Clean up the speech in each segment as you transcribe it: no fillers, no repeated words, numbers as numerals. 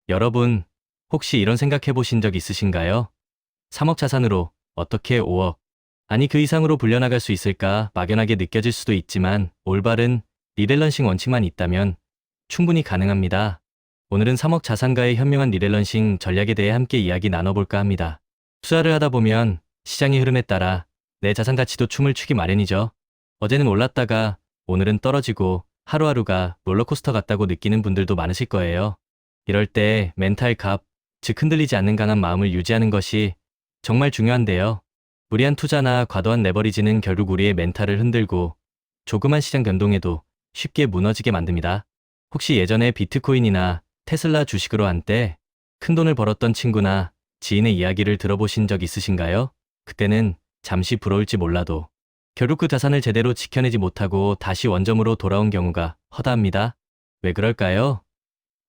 여러분, 혹시 이런 생각해 보신 적 있으신가요? 3억 자산으로 어떻게 5억, 아니 그 이상으로 불려나갈 수 있을까 막연하게 느껴질 수도 있지만 올바른 리밸런싱 원칙만 있다면 충분히 가능합니다. 오늘은 3억 자산가의 현명한 리밸런싱 전략에 대해 함께 이야기 나눠볼까 합니다. 투자를 하다 보면 시장의 흐름에 따라 내 자산 가치도 춤을 추기 마련이죠. 어제는 올랐다가 오늘은 떨어지고 하루하루가 롤러코스터 같다고 느끼는 분들도 많으실 거예요. 이럴 때 멘탈 값, 즉 흔들리지 않는 강한 마음을 유지하는 것이 정말 중요한데요. 무리한 투자나 과도한 레버리지는 결국 우리의 멘탈을 흔들고 조그만 시장 변동에도 쉽게 무너지게 만듭니다. 혹시 예전에 비트코인이나 테슬라 주식으로 한때 큰 돈을 벌었던 친구나 지인의 이야기를 들어보신 적 있으신가요? 그때는 잠시 부러울지 몰라도 결국 그 자산을 제대로 지켜내지 못하고 다시 원점으로 돌아온 경우가 허다합니다. 왜 그럴까요?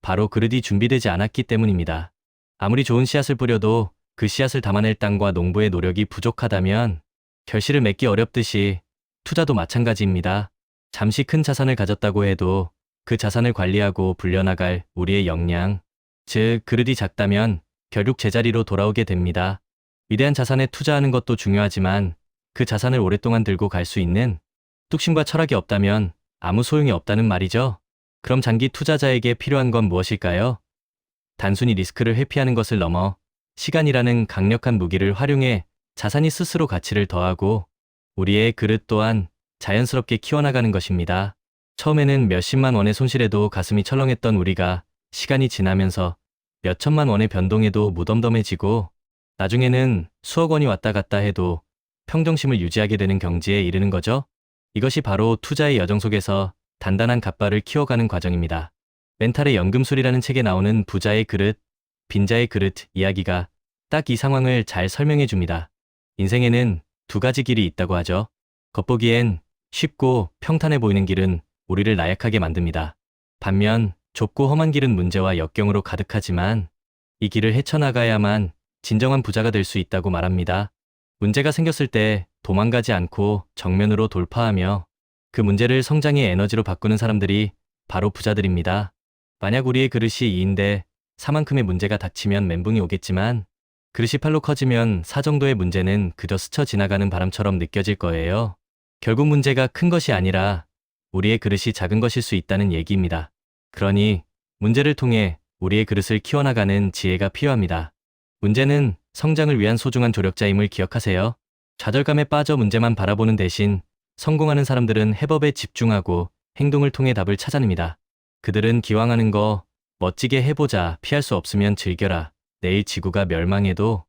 바로 그릇이 준비되지 않았기 때문입니다. 아무리 좋은 씨앗을 뿌려도 그 씨앗을 담아낼 땅과 농부의 노력이 부족하다면 결실을 맺기 어렵듯이 투자도 마찬가지입니다. 잠시 큰 자산을 가졌다고 해도 그 자산을 관리하고 불려나갈 우리의 역량, 즉 그릇이 작다면 결국 제자리로 돌아오게 됩니다. 위대한 자산에 투자하는 것도 중요하지만 그 자산을 오랫동안 들고 갈 수 있는 뚝심과 철학이 없다면 아무 소용이 없다는 말이죠. 그럼 장기 투자자에게 필요한 건 무엇일까요? 단순히 리스크를 회피하는 것을 넘어 시간이라는 강력한 무기를 활용해 자산이 스스로 가치를 더하고 우리의 그릇 또한 자연스럽게 키워나가는 것입니다. 처음에는 몇십만 원의 손실에도 가슴이 철렁했던 우리가 시간이 지나면서 몇천만 원의 변동에도 무덤덤해지고 나중에는 수억 원이 왔다 갔다 해도 평정심을 유지하게 되는 경지에 이르는 거죠. 이것이 바로 투자의 여정 속에서 단단한 갓바를 키워가는 과정입니다. 멘탈의 연금술이라는 책에 나오는 부자의 그릇, 빈자의 그릇 이야기가 딱 이 상황을 잘 설명해 줍니다. 인생에는 두 가지 길이 있다고 하죠. 겉보기엔 쉽고 평탄해 보이는 길은 우리를 나약하게 만듭니다. 반면 좁고 험한 길은 문제와 역경으로 가득하지만 이 길을 헤쳐나가야만 진정한 부자가 될 수 있다고 말합니다. 문제가 생겼을 때 도망가지 않고 정면으로 돌파하며 그 문제를 성장의 에너지로 바꾸는 사람들이 바로 부자들입니다. 만약 우리의 그릇이 2인데 4만큼의 문제가 닥치면 멘붕이 오겠지만 그릇이 8로 커지면 4 정도의 문제는 그저 스쳐 지나가는 바람처럼 느껴질 거예요. 결국 문제가 큰 것이 아니라 우리의 그릇이 작은 것일 수 있다는 얘기입니다. 그러니 문제를 통해 우리의 그릇을 키워나가는 지혜가 필요합니다. 문제는 성장을 위한 소중한 조력자임을 기억하세요. 좌절감에 빠져 문제만 바라보는 대신 성공하는 사람들은 해법에 집중하고 행동을 통해 답을 찾아냅니다. 그들은 기왕하는 거 멋지게 해보자, 피할 수 없으면 즐겨라, 내일 지구가 멸망해도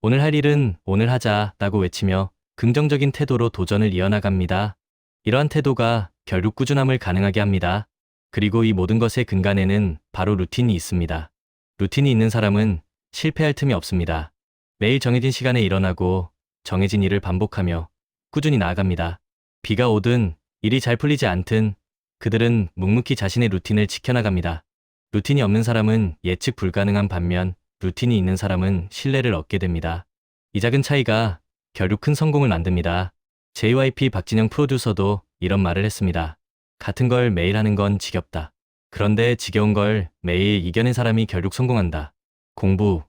오늘 할 일은 오늘 하자라고 외치며 긍정적인 태도로 도전을 이어나갑니다. 이러한 태도가 결국 꾸준함을 가능하게 합니다. 그리고 이 모든 것의 근간에는 바로 루틴이 있습니다. 루틴이 있는 사람은 실패할 틈이 없습니다. 매일 정해진 시간에 일어나고 정해진 일을 반복하며 꾸준히 나아갑니다. 비가 오든 일이 잘 풀리지 않든 그들은 묵묵히 자신의 루틴을 지켜나갑니다. 루틴이 없는 사람은 예측 불가능한 반면 루틴이 있는 사람은 신뢰를 얻게 됩니다. 이 작은 차이가 결국 큰 성공을 만듭니다. JYP 박진영 프로듀서도 이런 말을 했습니다. 같은 걸 매일 하는 건 지겹다. 그런데 지겨운 걸 매일 이겨낸 사람이 결국 성공한다. 공부,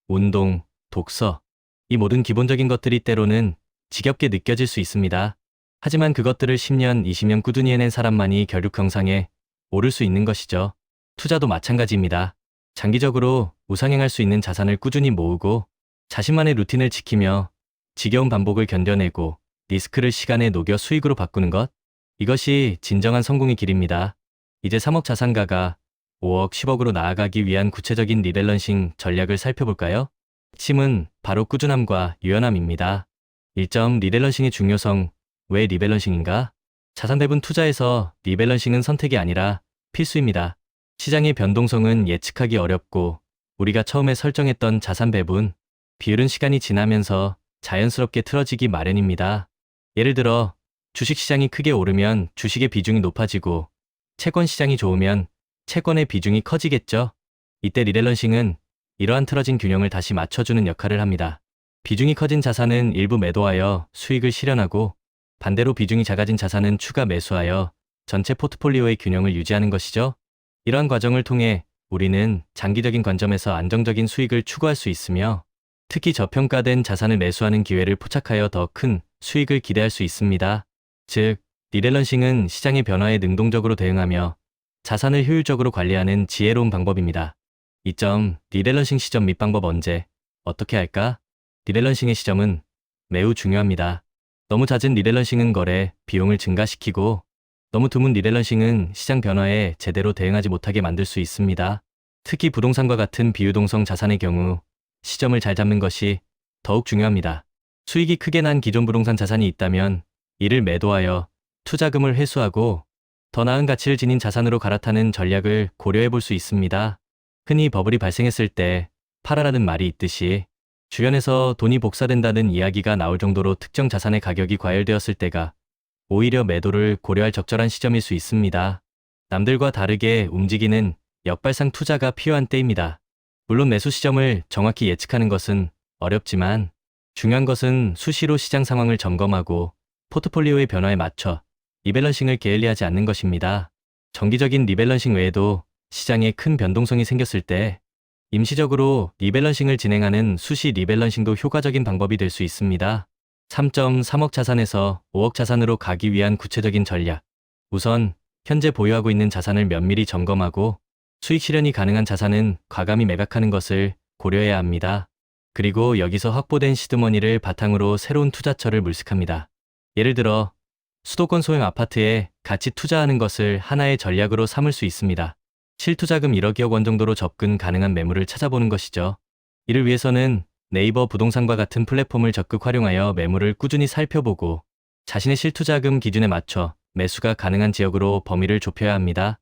운동, 독서, 이 모든 기본적인 것들이 때로는 지겹게 느껴질 수 있습니다. 하지만 그것들을 10년, 20년 꾸준히 해낸 사람만이 결국 정상에 오를 수 있는 것이죠. 투자도 마찬가지입니다. 장기적으로 우상향할 수 있는 자산을 꾸준히 모으고 자신만의 루틴을 지키며 지겨운 반복을 견뎌내고 리스크를 시간에 녹여 수익으로 바꾸는 것, 이것이 진정한 성공의 길입니다. 이제 3억 자산가가 5억, 10억으로 나아가기 위한 구체적인 리밸런싱 전략을 살펴볼까요? 핵심은 바로 꾸준함과 유연함입니다. 1점 리밸런싱의 중요성. 왜 리밸런싱인가? 자산 배분 투자에서 리밸런싱은 선택이 아니라 필수입니다. 시장의 변동성은 예측하기 어렵고 우리가 처음에 설정했던 자산 배분 비율은 시간이 지나면서 자연스럽게 틀어지기 마련입니다. 예를 들어 주식시장이 크게 오르면 주식의 비중이 높아지고 채권 시장이 좋으면 채권의 비중이 커지겠죠. 이때 리밸런싱은 이러한 틀어진 균형을 다시 맞춰주는 역할을 합니다. 비중이 커진 자산은 일부 매도하여 수익을 실현하고 반대로 비중이 작아진 자산은 추가 매수하여 전체 포트폴리오의 균형을 유지하는 것이죠. 이러한 과정을 통해 우리는 장기적인 관점에서 안정적인 수익을 추구할 수 있으며 특히 저평가된 자산을 매수하는 기회를 포착하여 더 큰 수익을 기대할 수 있습니다. 즉, 리밸런싱은 시장의 변화에 능동적으로 대응하며 자산을 효율적으로 관리하는 지혜로운 방법입니다. 2점, 리밸런싱 시점 및 방법 언제, 어떻게 할까? 리밸런싱의 시점은 매우 중요합니다. 너무 잦은 리밸런싱은 거래, 비용을 증가시키고 너무 드문 리밸런싱은 시장 변화에 제대로 대응하지 못하게 만들 수 있습니다. 특히 부동산과 같은 비유동성 자산의 경우 시점을 잘 잡는 것이 더욱 중요합니다. 수익이 크게 난 기존 부동산 자산이 있다면 이를 매도하여 투자금을 회수하고 더 나은 가치를 지닌 자산으로 갈아타는 전략을 고려해 볼 수 있습니다. 흔히 버블이 발생했을 때 팔아라는 말이 있듯이 주변에서 돈이 복사된다는 이야기가 나올 정도로 특정 자산의 가격이 과열되었을 때가 오히려 매도를 고려할 적절한 시점일 수 있습니다. 남들과 다르게 움직이는 역발상 투자가 필요한 때입니다. 물론 매수 시점을 정확히 예측하는 것은 어렵지만 중요한 것은 수시로 시장 상황을 점검하고 포트폴리오의 변화에 맞춰 리밸런싱을 게을리하지 않는 것입니다. 정기적인 리밸런싱 외에도 시장에 큰 변동성이 생겼을 때 임시적으로 리밸런싱을 진행하는 수시 리밸런싱도 효과적인 방법이 될 수 있습니다. 3.3억 자산에서 5억 자산으로 가기 위한 구체적인 전략. 우선 현재 보유하고 있는 자산을 면밀히 점검하고 수익 실현이 가능한 자산은 과감히 매각하는 것을 고려해야 합니다. 그리고 여기서 확보된 시드머니를 바탕으로 새로운 투자처를 물색합니다. 예를 들어 수도권 소형 아파트에 같이 투자하는 것을 하나의 전략으로 삼을 수 있습니다. 실투자금 1억여 원 정도로 접근 가능한 매물을 찾아보는 것이죠. 이를 위해서는 네이버 부동산과 같은 플랫폼을 적극 활용하여 매물을 꾸준히 살펴보고 자신의 실투자금 기준에 맞춰 매수가 가능한 지역으로 범위를 좁혀야 합니다.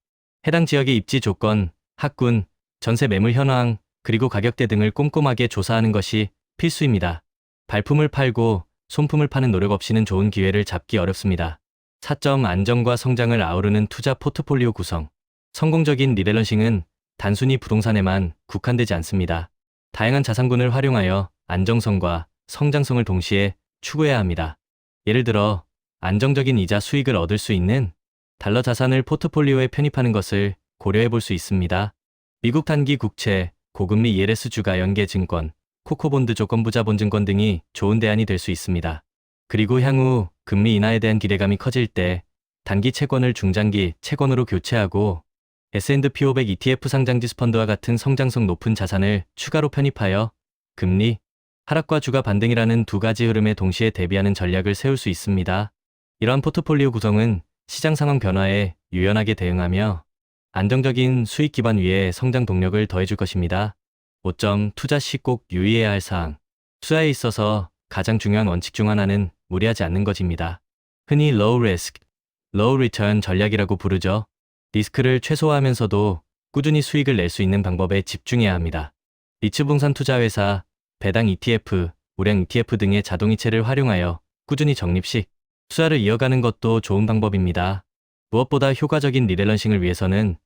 해당 지역의 입지 조건, 학군, 전세 매물 현황, 그리고 가격대 등을 꼼꼼하게 조사하는 것이 필수입니다. 발품을 팔고 손품을 파는 노력 없이는 좋은 기회를 잡기 어렵습니다. 4점, 안정과 성장을 아우르는 투자 포트폴리오 구성. 성공적인 리밸런싱은 단순히 부동산에만 국한되지 않습니다. 다양한 자산군을 활용하여 안정성과 성장성을 동시에 추구해야 합니다. 예를 들어 안정적인 이자 수익을 얻을 수 있는 달러 자산을 포트폴리오에 편입하는 것을 고려해 볼 수 있습니다. 미국 단기 국채, 고금리 ELS주가 연계증권, 코코본드 조건부자본증권 등이 좋은 대안이 될 수 있습니다. 그리고 향후 금리 인하에 대한 기대감이 커질 때 단기 채권을 중장기 채권으로 교체하고 S&P 500 ETF 상장지수 펀드와 같은 성장성 높은 자산을 추가로 편입하여 금리 하락과 주가 반등이라는 두 가지 흐름에 동시에 대비하는 전략을 세울 수 있습니다. 이러한 포트폴리오 구성은 시장 상황 변화에 유연하게 대응하며 안정적인 수익 기반 위에 성장 동력을 더해줄 것입니다. 5점, 투자 시 꼭 유의해야 할 사항. 투자에 있어서 가장 중요한 원칙 중 하나는 무리하지 않는 것입니다. 흔히 low risk, low return 전략이라고 부르죠. 리스크를 최소화하면서도 꾸준히 수익을 낼 수 있는 방법에 집중해야 합니다. 리츠 부동산 투자회사, 배당 ETF, 우량 ETF 등의 자동이체를 활용하여 꾸준히 적립식 투자를 이어가는 것도 좋은 방법입니다. 무엇보다 효과적인 리밸런싱을 위해서는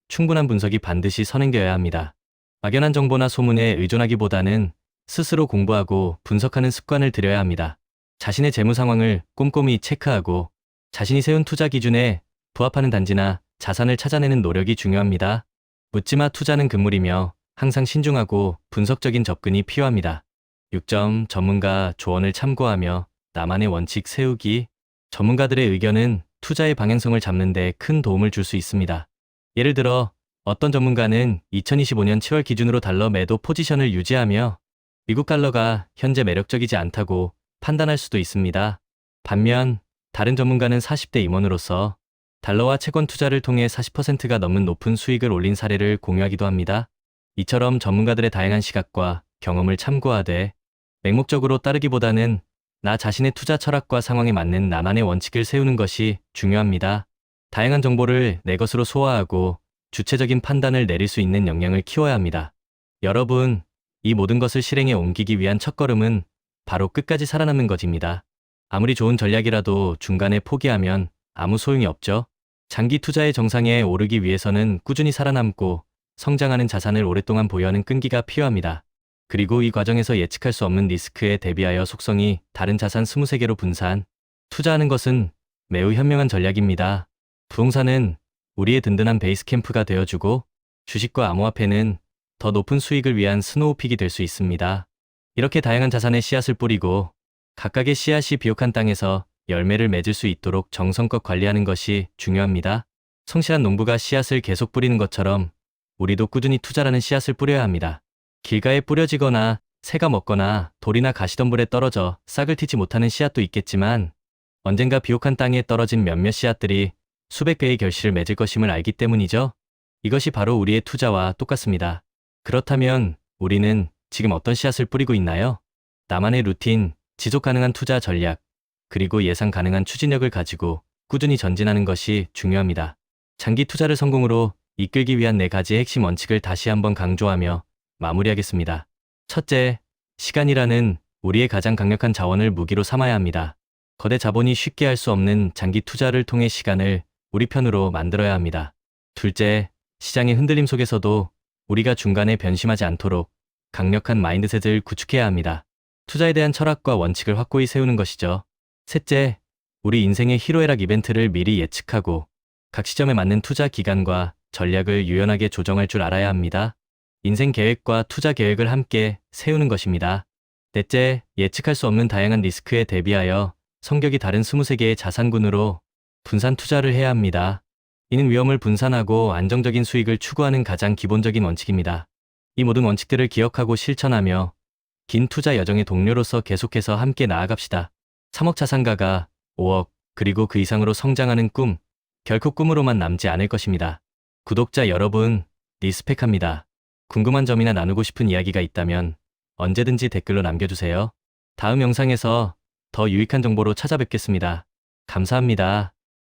충분한 분석이 반드시 선행되어야 합니다. 막연한 정보나 소문에 의존하기보다는 스스로 공부하고 분석하는 습관을 들여야 합니다. 자신의 재무 상황을 꼼꼼히 체크하고 자신이 세운 투자 기준에 부합하는 단지나 자산을 찾아내는 노력이 중요합니다. 묻지마 투자는 금물이며 항상 신중하고 분석적인 접근이 필요합니다. 6점, 전문가 조언을 참고하며 나만의 원칙 세우기. 전문가들의 의견은 투자의 방향성을 잡는 데 큰 도움을 줄 수 있습니다. 예를 들어 어떤 전문가는 2025년 7월 기준으로 달러 매도 포지션을 유지하며 미국 달러가 현재 매력적이지 않다고 판단할 수도 있습니다. 반면 다른 전문가는 40대 임원으로서 달러와 채권 투자를 통해 40%가 넘는 높은 수익을 올린 사례를 공유하기도 합니다. 이처럼 전문가들의 다양한 시각과 경험을 참고하되 맹목적으로 따르기보다는 나 자신의 투자 철학과 상황에 맞는 나만의 원칙을 세우는 것이 중요합니다. 다양한 정보를 내 것으로 소화하고 주체적인 판단을 내릴 수 있는 역량을 키워야 합니다. 여러분, 이 모든 것을 실행에 옮기기 위한 첫걸음은 바로 끝까지 살아남는 것입니다. 아무리 좋은 전략이라도 중간에 포기하면 아무 소용이 없죠. 장기 투자의 정상에 오르기 위해서는 꾸준히 살아남고 성장하는 자산을 오랫동안 보유하는 끈기가 필요합니다. 그리고 이 과정에서 예측할 수 없는 리스크에 대비하여 속성이 다른 자산 23개로 분산, 투자하는 것은 매우 현명한 전략입니다. 부동산은 우리의 든든한 베이스 캠프가 되어주고 주식과 암호화폐는 더 높은 수익을 위한 스노우픽이 될 수 있습니다. 이렇게 다양한 자산에 씨앗을 뿌리고 각각의 씨앗이 비옥한 땅에서 열매를 맺을 수 있도록 정성껏 관리하는 것이 중요합니다. 성실한 농부가 씨앗을 계속 뿌리는 것처럼 우리도 꾸준히 투자라는 씨앗을 뿌려야 합니다. 길가에 뿌려지거나 새가 먹거나 돌이나 가시덤불에 떨어져 싹을 틔지 못하는 씨앗도 있겠지만 언젠가 비옥한 땅에 떨어진 몇몇 씨앗들이 수백 배의 결실을 맺을 것임을 알기 때문이죠. 이것이 바로 우리의 투자와 똑같습니다. 그렇다면 우리는 지금 어떤 씨앗을 뿌리고 있나요? 나만의 루틴, 지속 가능한 투자 전략, 그리고 예상 가능한 추진력을 가지고 꾸준히 전진하는 것이 중요합니다. 장기 투자를 성공으로 이끌기 위한 4가지의 핵심 원칙을 다시 한번 강조하며 마무리하겠습니다. 첫째, 시간이라는 우리의 가장 강력한 자원을 무기로 삼아야 합니다. 거대 자본이 쉽게 할 수 없는 장기 투자를 통해 시간을 우리 편으로 만들어야 합니다. 둘째, 시장의 흔들림 속에서도 우리가 중간에 변심하지 않도록 강력한 마인드셋을 구축해야 합니다. 투자에 대한 철학과 원칙을 확고히 세우는 것이죠. 셋째, 우리 인생의 희로애락 이벤트를 미리 예측하고 각 시점에 맞는 투자 기간과 전략을 유연하게 조정할 줄 알아야 합니다. 인생 계획과 투자 계획을 함께 세우는 것입니다. 넷째, 예측할 수 없는 다양한 리스크에 대비하여 성격이 다른 23개의 자산군으로 분산 투자를 해야 합니다. 이는 위험을 분산하고 안정적인 수익을 추구하는 가장 기본적인 원칙입니다. 이 모든 원칙들을 기억하고 실천하며 긴 투자 여정의 동료로서 계속해서 함께 나아갑시다. 3억 자산가가 5억 그리고 그 이상으로 성장하는 꿈, 결코 꿈으로만 남지 않을 것입니다. 구독자 여러분, 리스펙합니다. 궁금한 점이나 나누고 싶은 이야기가 있다면 언제든지 댓글로 남겨주세요. 다음 영상에서 더 유익한 정보로 찾아뵙겠습니다. 감사합니다.